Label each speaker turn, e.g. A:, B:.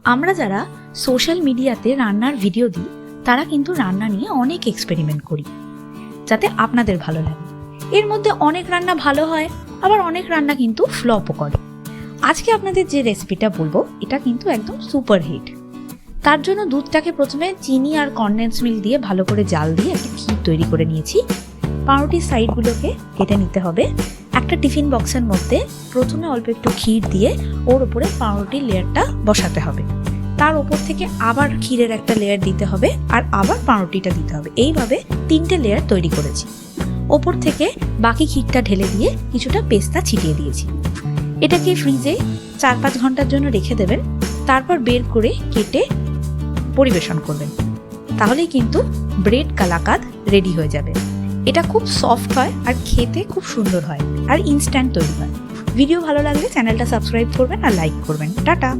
A: আমরা যারা সোশ্যাল মিডিয়াতে রান্নার ভিডিও দিই তারা কিন্তু রান্না নিয়ে অনেক এক্সপেরিমেন্ট করি যাতে আপনাদের ভালো লাগে। এর মধ্যে অনেক রান্না ভালো হয়, আবার অনেক রান্না কিন্তু ফ্লপও করে। আজকে আপনাদের যে রেসিপিটা বলবো এটা কিন্তু একদম সুপার হিট। তার জন্য দুধটাকে প্রথমে চিনি আর কনডেন্স মিল্ক দিয়ে ভালো করে জাল দিয়ে একটা ক্ষীর তৈরি করে নিয়েছি। পাউরুটির সাইডগুলোকে কেটে নিতে হবে। একটা টিফিন বক্সের মধ্যে প্রথমে অল্প একটু ক্ষীর দিয়ে ওর উপরে পাউরুটির লেয়ারটা বসাতে হবে। তার উপর থেকে আবার ক্ষীরের একটা লেয়ার দিতে হবে আর আবার পাউরুটিটা দিতে হবে। এইভাবে 3টে লেয়ার তৈরি করেছি। ওপর থেকে বাকি ক্ষীরটা ঢেলে দিয়ে কিছুটা পেস্তা ছিটিয়ে দিয়েছি। এটাকে ফ্রিজে 4-5 ঘন্টার জন্য রেখে দেবেন। তারপর বের করে কেটে পরিবেশন করবেন। তাহলেই কিন্তু ব্রেড কালাকাদ রেডি হয়ে যাবে। এটা খুব সফট হয় আর খেতে খুব সুন্দর হয় আর ইনস্ট্যান্ট তৈরি হয়। ভিডিও ভালো লাগলে চ্যানেলটা সাবস্ক্রাইব করবেন আর লাইক করবেন। টাটা।